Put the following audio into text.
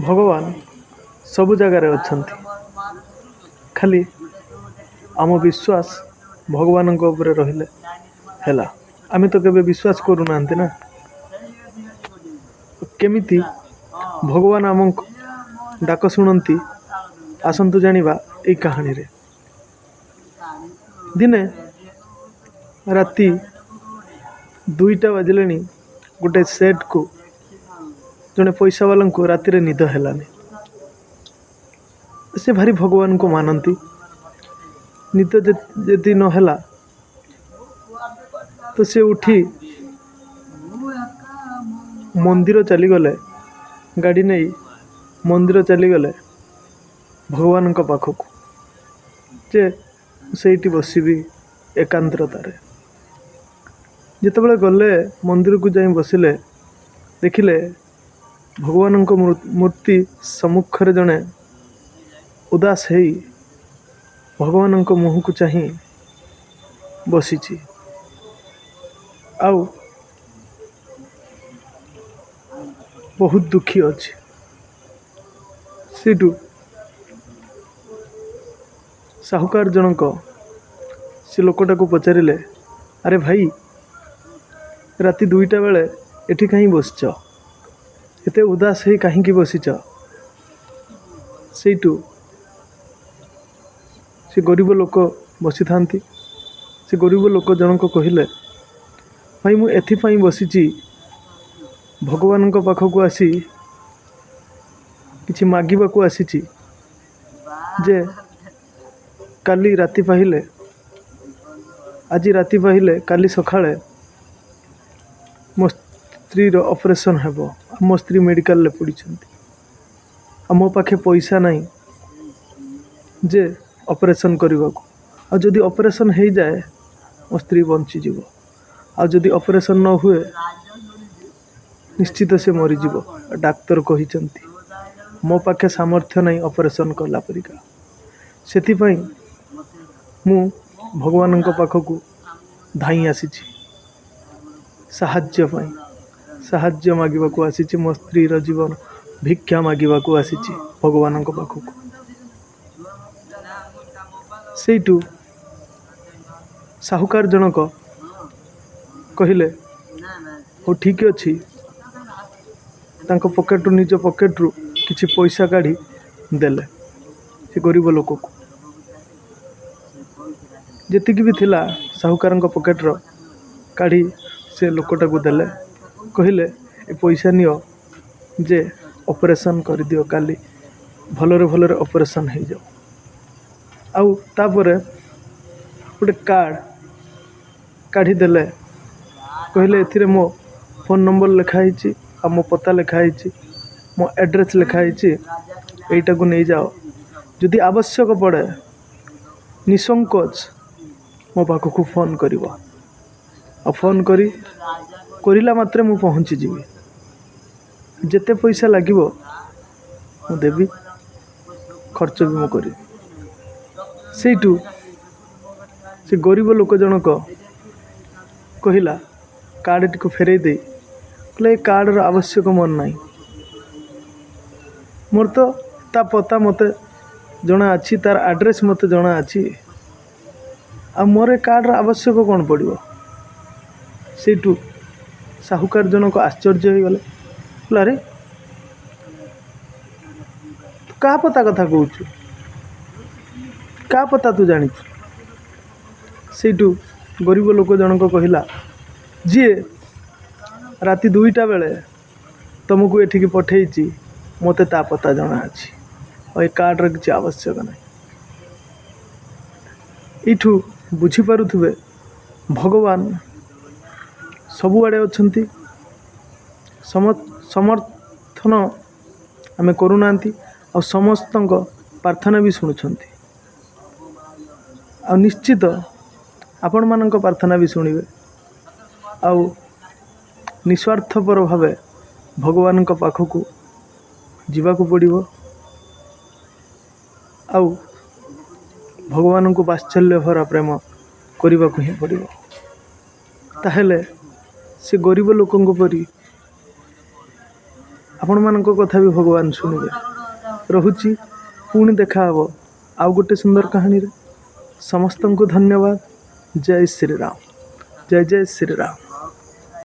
भगवान सबु जगार अच्छा खाली आम विश्वास भगवान रहिले हैला आमे तो केबे विश्वास करूना ना केमिति भगवान आम डाक शुणती आसतु जानिबा ए कहानी रे दिने राति 2टा बजले गोटे सेट को जड़े पैसा वाला को राति निद हैलानी से भारी भगवान को मानती निद जदि नहला तो से उठी मंदिर चलीगले गाड़ी नहीं मंदिर चलीगले भगवान पाखक जे से बसबी एकांतरतार जितेबाला गले मंदिर को जाई बसिले देखिले भगवान मूर्ति सम्मुखरे जड़े उदास है भगवान मुह को चाह बसी आउ बहुत दुखी अच्छी सीटू साहुकार जनक से लोकटा को पचारे अरे भाई राति 2टा बेले एठी कहीं बसच एते उदास है कहीं बसीच सेठू से गरीब लोक बसी था से गरीब लोक जनक कहले भाई मु एथिपाई बसीची भगवान पाखक आसी किछि मागिबाकू आसीची जे काली राति पाहिले आज राति पाहिले काली सकाळे मो स्त्री ऑपरेशन हेबो मो स्त्री मेडिकल पड़ी मो पाखे पैसा नहीं जे ऑपरेशन करने को जदि ऑपरेशन हो जाए मो स्त्री बंची जीव जदि ऑपरेशन न हुए निश्चित से मरीज डाक्तर कही मो पाखे सामर्थ्य नहीं ऑपरेशन कला परिका से मु भगवान पाखक धाई आसी साहाଯ୍य मागिबाकू आसी मो स्त्री जीवन भिक्षा मागिबाकू आसी भगवान पाखक सेठू साहुकार जनक कहले हो ठीक अच्छी पॉकेट निज पॉकेट रु किछि पैसा काढ़ी देले से गरीब लोक को जेतिक भी थिला साहुकार पॉकेट रो काढ़ी से लोकटा को देले कहले ए पैसा नियो जे ऑपरेशन कर दियो काली भलरे भलरे ऑपरेशन हो जाओ आउ तापरे गोटे कार्ड काढ़ी देले कहले एथिरे मो फोन नंबर लिखाई आ मो पता लिखाई मो एड्रेस लिखाई एटा को नहीं जाओ जदि आवश्यक पड़े निसंकोच मो पाखक फोन करिवो आ फोन करिला मात्रे मु पहुँची जीवी जेते पैसा लागिवो मु देवी खर्च भी मु करी सेठू से गरीब लोक जनक कहला कार्ड टी को फेरे दे कहले कार्ड आवश्यक मोर नहीं मोर तो ता पता मते जना अच्छी तार एड्रेस मते जना अच्छी आ मोर कार्ड आवश्यक कौन पड़ो सेठू साहुकार जनक आश्चर्य हो गले अरे तू क्या पता कथा कहूँ क्या पता तू जानी सेठू गरीब लोक जनक कहला जी राति 2टा बेले तुमको एठिकी पठेची मते ता पता जना अच्छी और कार्ड किसी आवश्यक नहीं इठू बुझीपारुथिबे भगवान सबुआड़े अच्छंती समर्थन आमे करूना और समस्त प्रार्थना भी शुणुंट आ निश्चित आपण मानक प्रार्थना भी शुणिबे आउ निस्वार्थपर भाव भगवान पाखक जीवाकू पड़िबो आउ भगवान को वात्सल्य भरा प्रेम करने को ही पड़ो ताहेले से गरीब लोकों परी ଆପଣମାନଙ୍କ କଥା ବି ଭଗବାନ ଶୁଣିବେ। ରହୁଛି, ପୁଣି ଦେଖା ହେବ ଆଉ ଗୋଟେ ସୁନ୍ଦର କାହାଣୀରେ। ସମସ୍ତଙ୍କୁ ଧନ୍ୟବାଦ। ଜୟ ଶ୍ରୀରାମ, ଜୟ ଜୟ ଶ୍ରୀରାମ।